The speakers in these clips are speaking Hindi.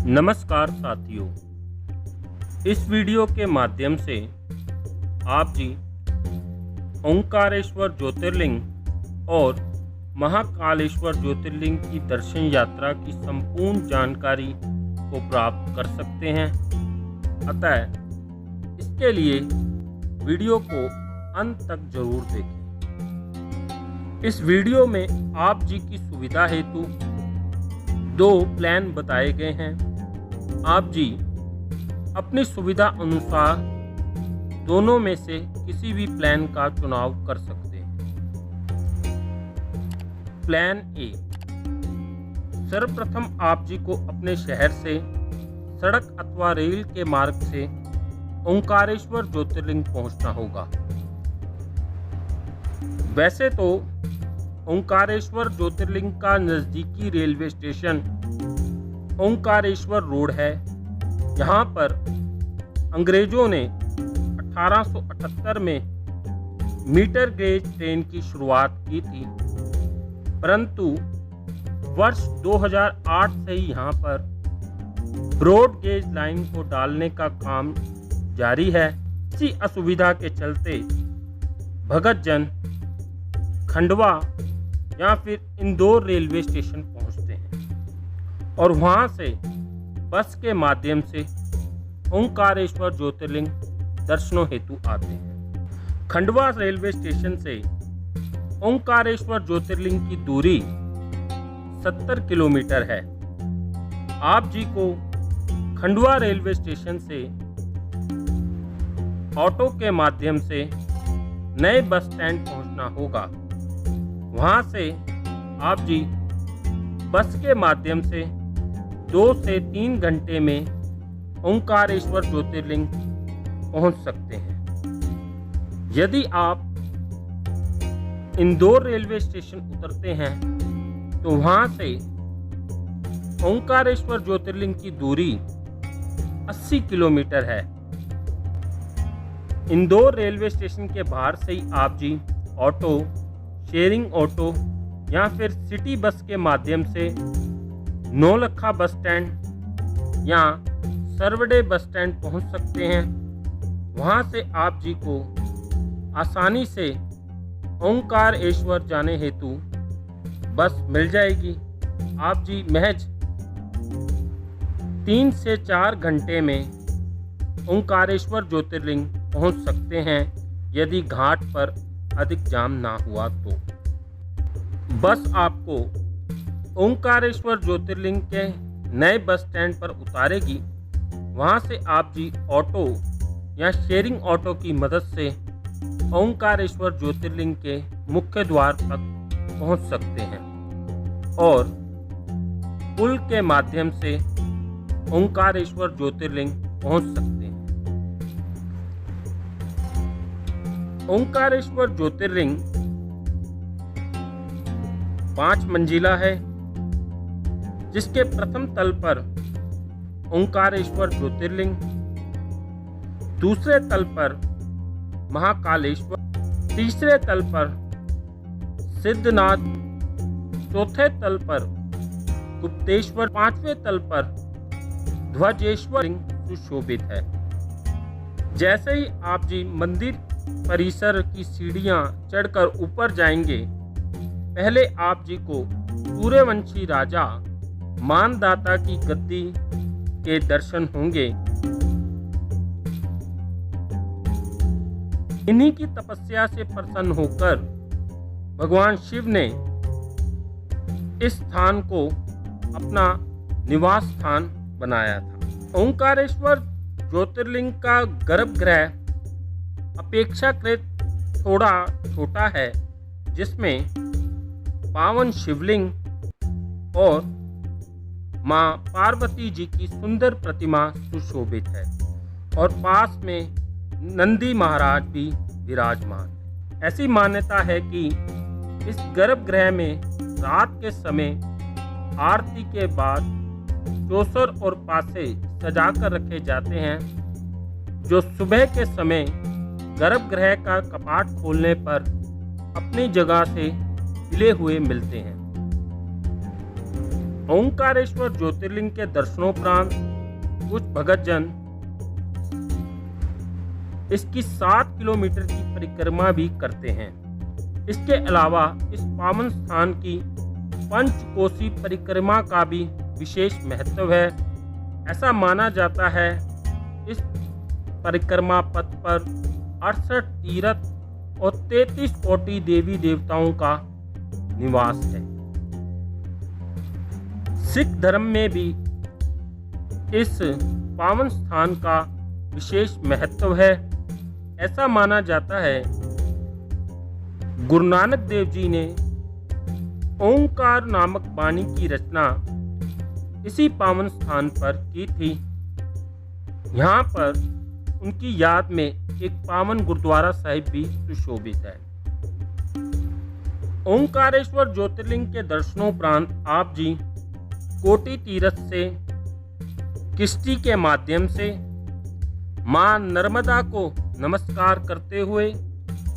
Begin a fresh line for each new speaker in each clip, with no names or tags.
नमस्कार साथियों, इस वीडियो के माध्यम से आप जी ओंकारेश्वर ज्योतिर्लिंग और महाकालेश्वर ज्योतिर्लिंग की दर्शन यात्रा की संपूर्ण जानकारी को प्राप्त कर सकते हैं। अतः इसके लिए वीडियो को अंत तक जरूर देखें। इस वीडियो में आप जी की सुविधा हेतु 2 प्लान बताए गए हैं। आप जी अपनी सुविधा अनुसार दोनों में से किसी भी प्लान का चुनाव कर सकते हैं। प्लान ए, सर्वप्रथम आप जी को अपने शहर से सड़क अथवा रेल के मार्ग से ओंकारेश्वर ज्योतिर्लिंग पहुंचना होगा। वैसे तो ओंकारेश्वर ज्योतिर्लिंग का नज़दीकी रेलवे स्टेशन ओंकारेश्वर रोड है। यहाँ पर अंग्रेजों ने 1878 में मीटर गेज ट्रेन की शुरुआत की थी, परंतु वर्ष 2008 से ही यहाँ पर ब्रॉड गेज लाइन को डालने का काम जारी है। इसी असुविधा के चलते भगतजन, खंडवा या फिर इंदौर रेलवे स्टेशन पहुंचते हैं और वहां से बस के माध्यम से ओंकारेश्वर ज्योतिर्लिंग दर्शनों हेतु आते हैं। खंडवा रेलवे स्टेशन से ओंकारेश्वर ज्योतिर्लिंग की दूरी 70 किलोमीटर है। आप जी को खंडवा रेलवे स्टेशन से ऑटो के माध्यम से नए बस स्टैंड पहुंचना होगा। वहां से आप जी बस के माध्यम से 2 से 3 घंटे में ओंकारेश्वर ज्योतिर्लिंग पहुंच सकते हैं। यदि आप इंदौर रेलवे स्टेशन उतरते हैं तो वहां से ओंकारेश्वर ज्योतिर्लिंग की दूरी 80 किलोमीटर है। इंदौर रेलवे स्टेशन के बाहर से ही आप जी ऑटो, शेयरिंग ऑटो या फिर सिटी बस के माध्यम से नौलखा बस स्टैंड या सरवड़े बस स्टैंड पहुंच सकते हैं। वहां से आप जी को आसानी से ओंकारेश्वर जाने हेतु बस मिल जाएगी। आप जी महज 3 से 4 घंटे में ओंकारेश्वर ज्योतिर्लिंग पहुंच सकते हैं, यदि घाट पर अधिक जाम ना हुआ तो। बस आपको ओंकारेश्वर ज्योतिर्लिंग के नए बस स्टैंड पर उतारेगी। वहां से आप जी ऑटो या शेयरिंग ऑटो की मदद से ओंकारेश्वर ज्योतिर्लिंग के मुख्य द्वार तक पहुंच सकते हैं और पुल के माध्यम से ओंकारेश्वर ज्योतिर्लिंग पहुंच सकते हैं। ओंकारेश्वर ज्योतिर्लिंग 5 मंजिला है, जिसके प्रथम तल पर ओंकारेश्वर ज्योतिर्लिंग, दूसरे तल पर महाकालेश्वर, तीसरे तल पर सिद्धनाथ, चौथे तल पर गुप्तेश्वर, 5वें तल पर ध्वजेश्वर सुशोभित है। जैसे ही आप जी मंदिर परिसर की सीढ़ियां चढ़कर ऊपर जाएंगे, पहले आप जी को सूर्यवंशी राजा मानदाता की गद्दी के दर्शन होंगे। इन्हीं की तपस्या से प्रसन्न होकर भगवान शिव ने इस स्थान को अपना निवास स्थान बनाया था। ओंकारेश्वर ज्योतिर्लिंग का गर्भगृह अपेक्षाकृत थोड़ा छोटा है, जिसमें पावन शिवलिंग और मां पार्वती जी की सुंदर प्रतिमा सुशोभित है और पास में नंदी महाराज भी विराजमान। ऐसी मान्यता है कि इस गर्भगृह में रात के समय आरती के बाद चौसर और पासे सजाकर रखे जाते हैं, जो सुबह के समय गर्भगृह का कपाट खोलने पर अपनी जगह से हिले हुए मिलते हैं। ओंकारेश्वर ज्योतिर्लिंग के दर्शनोपरांत कुछ भगतजन इसकी 7 किलोमीटर की परिक्रमा भी करते हैं। इसके अलावा इस पावन स्थान की पंचकोसी परिक्रमा का भी विशेष महत्व है। ऐसा माना जाता है इस परिक्रमा पथ पर 68 तीर्थ और 33 कोटि देवी देवताओं का निवास है। सिख धर्म में भी इस पावन स्थान का विशेष महत्व है। ऐसा माना जाता है गुरु नानक देव जी ने ओंकार नामक वाणी की रचना इसी पावन स्थान पर की थी। यहाँ पर उनकी याद में एक पावन गुरुद्वारा साहिब भी सुशोभित है। ओंकारेश्वर ज्योतिर्लिंग के दर्शनोपरांत आप जी कोटि तीर्थ से किश्ती के माध्यम से मां नर्मदा को नमस्कार करते हुए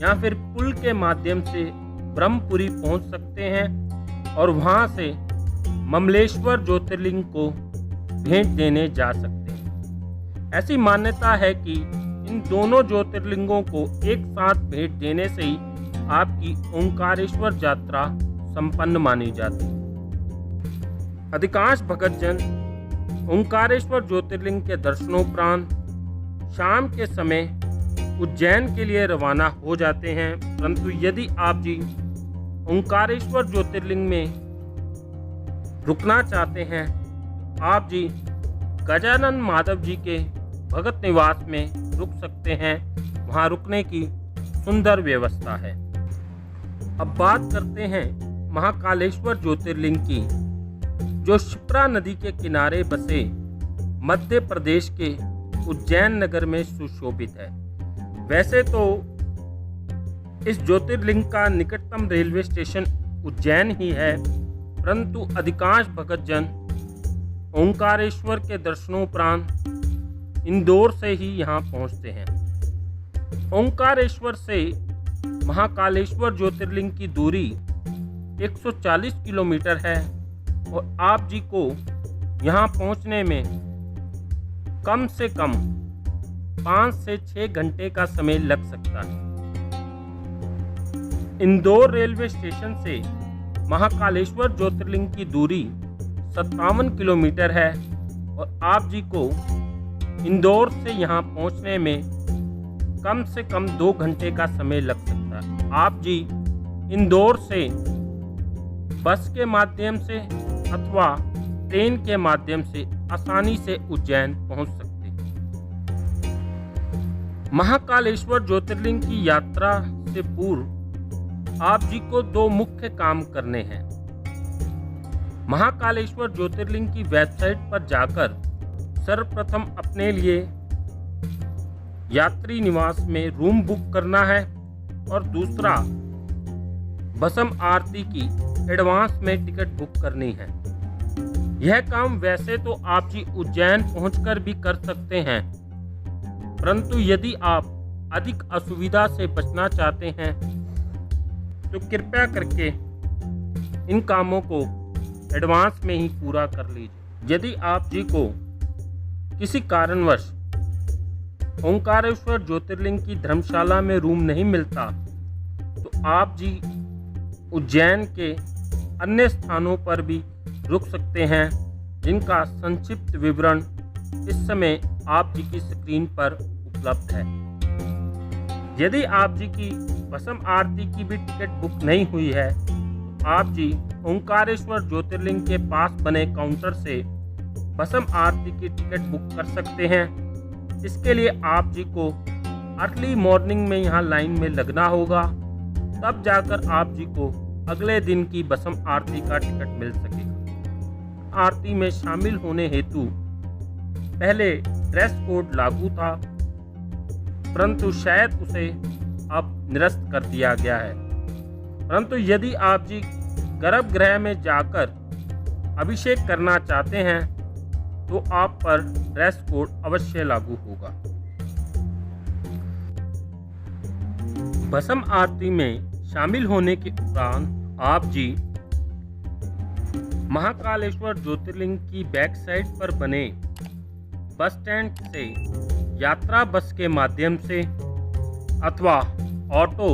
या फिर पुल के माध्यम से ब्रह्मपुरी पहुंच सकते हैं और वहां से ममलेश्वर ज्योतिर्लिंग को भेंट देने जा सकते हैं। ऐसी मान्यता है कि इन दोनों ज्योतिर्लिंगों को एक साथ भेंट देने से ही आपकी ओंकारेश्वर यात्रा संपन्न मानी जाती है। अधिकांश भक्तजन ओंकारेश्वर ज्योतिर्लिंग के दर्शनोपरांत शाम के समय उज्जैन के लिए रवाना हो जाते हैं। परंतु यदि आप जी ओंकारेश्वर ज्योतिर्लिंग में रुकना चाहते हैं तो आप जी गजानन माधव जी के भगत निवास में रुक सकते हैं। वहां रुकने की सुंदर व्यवस्था है। अब बात करते हैं महाकालेश्वर ज्योतिर्लिंग की, जो शिप्रा नदी के किनारे बसे मध्य प्रदेश के उज्जैन नगर में सुशोभित है। वैसे तो इस ज्योतिर्लिंग का निकटतम रेलवे स्टेशन उज्जैन ही है, परंतु अधिकांश भक्तजन ओंकारेश्वर के दर्शनोपरांत इंदौर से ही यहाँ पहुँचते हैं। ओंकारेश्वर से महाकालेश्वर ज्योतिर्लिंग की दूरी 140 किलोमीटर है और आप जी को यहाँ पहुँचने में कम से कम 5 से 6 घंटे का समय लग सकता है। इंदौर रेलवे स्टेशन से महाकालेश्वर ज्योतिर्लिंग की दूरी 57 किलोमीटर है और आप जी को इंदौर से यहाँ पहुँचने में कम से कम 2 घंटे का समय लग सकता है। आप जी इंदौर से बस के माध्यम से अथवा ट्रेन के माध्यम से आसानी से उज्जैन पहुंच सकते हैं। महाकालेश्वर ज्योतिर्लिंग की यात्रा से पूर्व आप जी को 2 मुख्य काम करने हैं। महाकालेश्वर ज्योतिर्लिंग की वेबसाइट पर जाकर सर्वप्रथम अपने लिए यात्री निवास में रूम बुक करना है और दूसरा भस्म आरती की एडवांस में टिकट बुक करनी है। यह काम वैसे तो आप जी उज्जैन पहुंचकर भी कर सकते हैं, परंतु यदि आप अधिक असुविधा से बचना चाहते हैं तो कृपया करके इन कामों को एडवांस में ही पूरा कर लीजिए। यदि आप जी को किसी कारणवश ओंकारेश्वर ज्योतिर्लिंग की धर्मशाला में रूम नहीं मिलता तो आप जी उज्जैन के अन्य स्थानों पर भी रुक सकते हैं, जिनका संक्षिप्त विवरण इस समय आप जी की स्क्रीन पर उपलब्ध है। यदि आप जी की भस्म आरती की भी टिकट बुक नहीं हुई है तो आप जी ओंकारेश्वर ज्योतिर्लिंग के पास बने काउंटर से भस्म आरती की टिकट बुक कर सकते हैं। इसके लिए आप जी को अर्ली मॉर्निंग में यहाँ लाइन में लगना होगा, तब जाकर आप जी को अगले दिन की भस्म आरती का टिकट मिल सकेगा। आरती में शामिल होने हेतु पहले ड्रेस कोड लागू था, परंतु शायद उसे अब निरस्त कर दिया गया है। परंतु यदि आप जी गर्भगृह में जाकर अभिषेक करना चाहते हैं तो आप पर ड्रेस कोड अवश्य लागू होगा। भस्म आरती में शामिल होने के उपरांत आप जी महाकालेश्वर ज्योतिर्लिंग की बैक साइड पर बने बस स्टैंड से यात्रा बस के माध्यम से अथवा ऑटो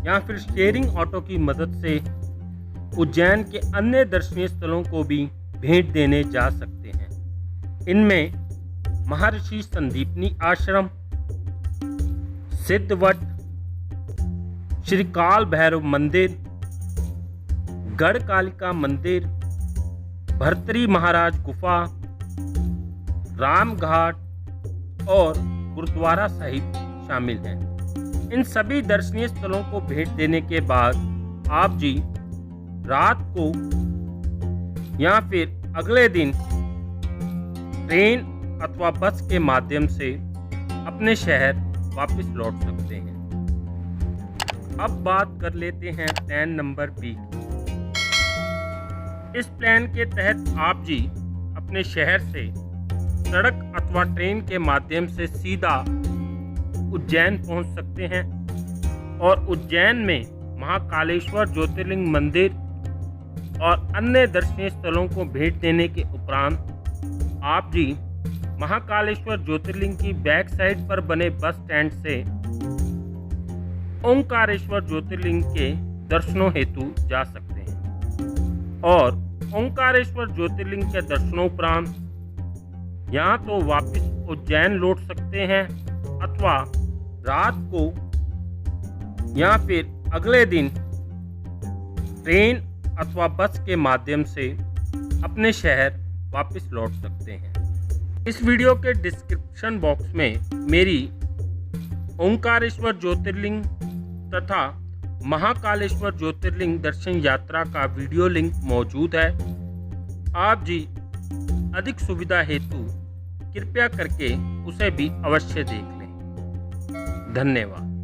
या फिर शेयरिंग ऑटो की मदद से उज्जैन के अन्य दर्शनीय स्थलों को भी भेंट देने जा सकते हैं। इनमें महर्षि संदीपनी आश्रम, सिद्धवट, श्री काल भैरव मंदिर, गढ़कालिका मंदिर, भर्तरी महाराज गुफा, राम घाट और गुरुद्वारा साहिब शामिल हैं। इन सभी दर्शनीय स्थलों को भेंट देने के बाद आप जी रात को या फिर अगले दिन ट्रेन अथवा बस के माध्यम से अपने शहर वापस लौट सकते हैं। अब बात कर लेते हैं प्लान नंबर बी की। इस प्लान के तहत आप जी अपने शहर से सड़क अथवा ट्रेन के माध्यम से सीधा उज्जैन पहुंच सकते हैं और उज्जैन में महाकालेश्वर ज्योतिर्लिंग मंदिर और अन्य दर्शनीय स्थलों को भेंट देने के उपरांत आप जी महाकालेश्वर ज्योतिर्लिंग की बैक साइड पर बने बस स्टैंड से ओंकारेश्वर ज्योतिर्लिंग के दर्शनों हेतु जा सकते हैं और ओंकारेश्वर ज्योतिर्लिंग के दर्शनोपरांत यहाँ तो वापस उज्जैन लौट सकते हैं अथवा रात को या फिर अगले दिन ट्रेन अथवा बस के माध्यम से अपने शहर वापस लौट सकते हैं। इस वीडियो के डिस्क्रिप्शन बॉक्स में मेरी ओंकारेश्वर ज्योतिर्लिंग तथा महाकालेश्वर ज्योतिर्लिंग दर्शन यात्रा का वीडियो लिंक मौजूद है। आप जी अधिक सुविधा हेतु कृपया करके उसे भी अवश्य देख लें। धन्यवाद।